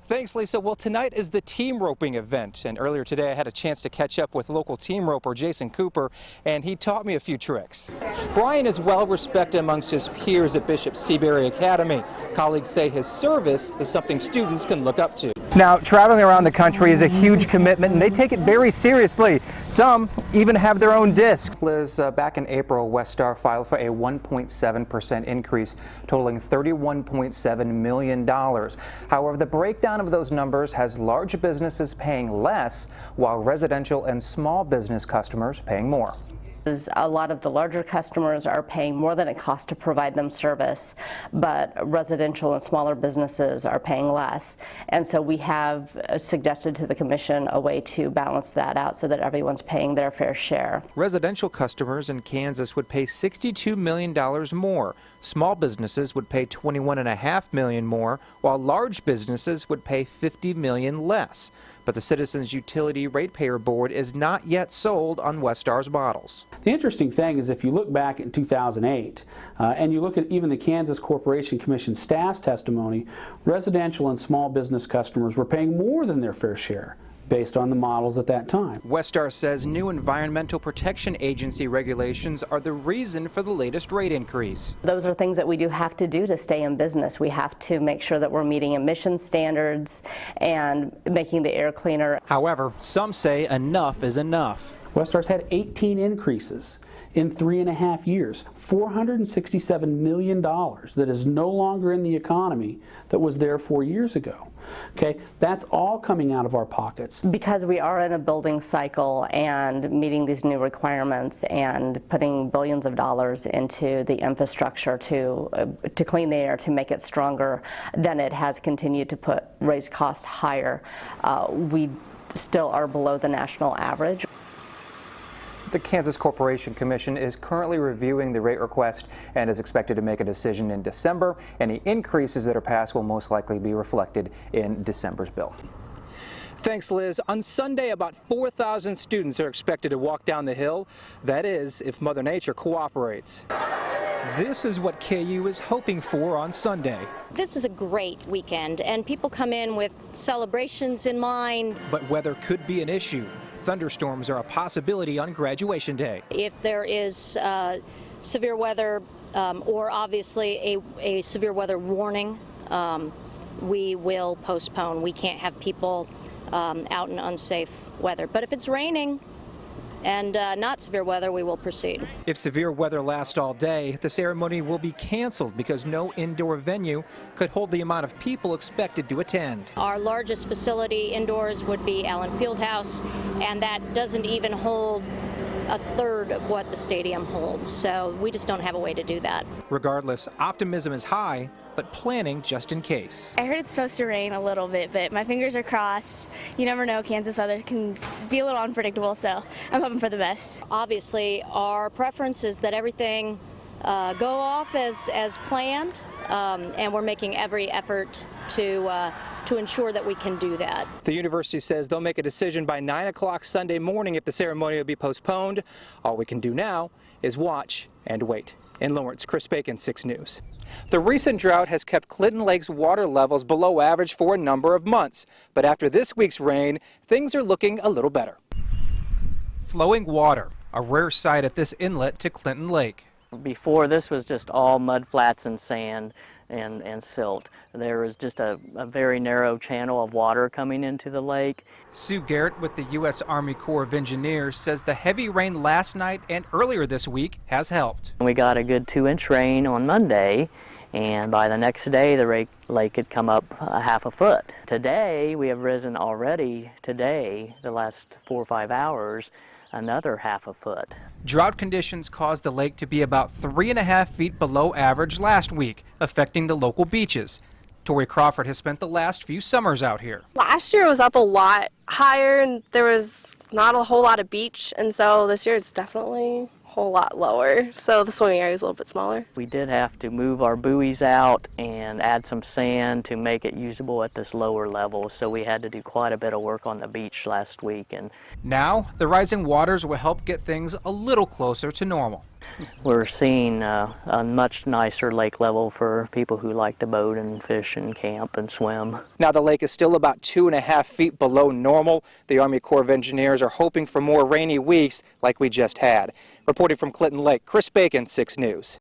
Thanks, Lisa. Well, tonight is the team roping event, and earlier today I had a chance to catch up with local team roper Jason Cooper, and he taught me a few tricks. Brian is well respected amongst his peers at Bishop Seabury Academy. Colleagues say his service is something students can look up to. Now, traveling around the country is a huge commitment, and they take it very seriously. Some even have their own discs. Liz, back in April, Westar filed for a 1.7% increase, totaling $31.7 million. However, the breakdown of those numbers has large businesses paying less, while residential and small business customers paying more. A lot of the larger customers are paying more than it costs to provide them service, but residential and smaller businesses are paying less. And so we have suggested to the Commission a way to balance that out so that everyone's paying their fair share. Residential customers in Kansas would pay $62 million more. Small businesses would pay $21.5 million more, while large businesses would pay $50 million less. But the Citizens Utility Ratepayer Board is not yet sold on Westar's models. The interesting thing is if you look back in 2008 and you look at even the Kansas Corporation Commission staff's testimony, residential and small business customers were paying more than their fair share based on the models at that time. Westar says new Environmental Protection Agency regulations are the reason for the latest rate increase. Those are things that we do have to do to stay in business. We have to make sure that we're meeting emission standards and making the air cleaner. However, some say enough is enough. Westar's had 18 increases in 3.5 years, $467 million that is no longer in the economy that was there 4 years ago. Okay, that's all coming out of our pockets. Because we are in a building cycle and meeting these new requirements and putting billions of dollars into the infrastructure to clean the air, to make it stronger, then it has continued to raise costs higher. We still are below the national average. The Kansas Corporation Commission is currently reviewing the rate request and is expected to make a decision in December. Any increases that are passed will most likely be reflected in December's bill. Thanks, Liz. On Sunday, about 4,000 students are expected to walk down the hill. That is, if Mother Nature cooperates. This is what KU is hoping for on Sunday. This is a great weekend, and people come in with celebrations in mind. But weather could be an issue. Thunderstorms are a possibility on graduation day. If there is severe weather or obviously a severe weather warning, we will postpone. We can't have people out in unsafe weather. But if it's raining and not severe weather, we will proceed. If severe weather lasts all day, the ceremony will be canceled because no indoor venue could hold the amount of people expected to attend. Our largest facility indoors would be Allen Fieldhouse, and that doesn't even hold a third of what the stadium holds, so we just don't have a way to do that. Regardless, optimism is high, but planning just in case. I heard it's supposed to rain a little bit, but my fingers are crossed. You never know, Kansas weather can be a little unpredictable, so I'm hoping for the best. Obviously, our preference is that everything go off as planned, and we're making every effort to ensure that we can do that. The university says they'll make a decision by 9 o'clock Sunday morning if the ceremony will be postponed. All we can do now is watch and wait. In Lawrence, Chris Bacon, 6 News. The recent drought has kept Clinton Lake's water levels below average for a number of months, but after this week's rain, things are looking a little better. Flowing water, a rare sight at this inlet to Clinton Lake. Before, this was just all mud flats and sand and silt. There was just a very narrow channel of water coming into the lake. Sue Garrett with the U.S. Army Corps of Engineers says the heavy rain last night and earlier this week has helped. We got a good 2-inch rain on Monday, and by the next day the lake had come up a half a foot. Today we have risen already, the last 4 or 5 hours, another half a foot. Drought conditions caused the lake to be about 3.5 feet below average last week, affecting the local beaches. Tori Crawford has spent the last few summers out here. Last year it was up a lot higher and there was not a whole lot of beach, and so this year it's definitely a whole lot lower, so the swimming area is a little bit smaller. We did have to move our buoys out and add some sand to make it usable at this lower level, so we had to do quite a bit of work on the beach last week. And now the rising waters will help get things a little closer to normal. We're seeing a much nicer lake level for people who like to boat and fish and camp and swim. Now the lake is still about 2.5 feet below normal. The Army Corps of Engineers are hoping for more rainy weeks like we just had. Reporting from Clinton Lake, Chris Bacon, 6 News.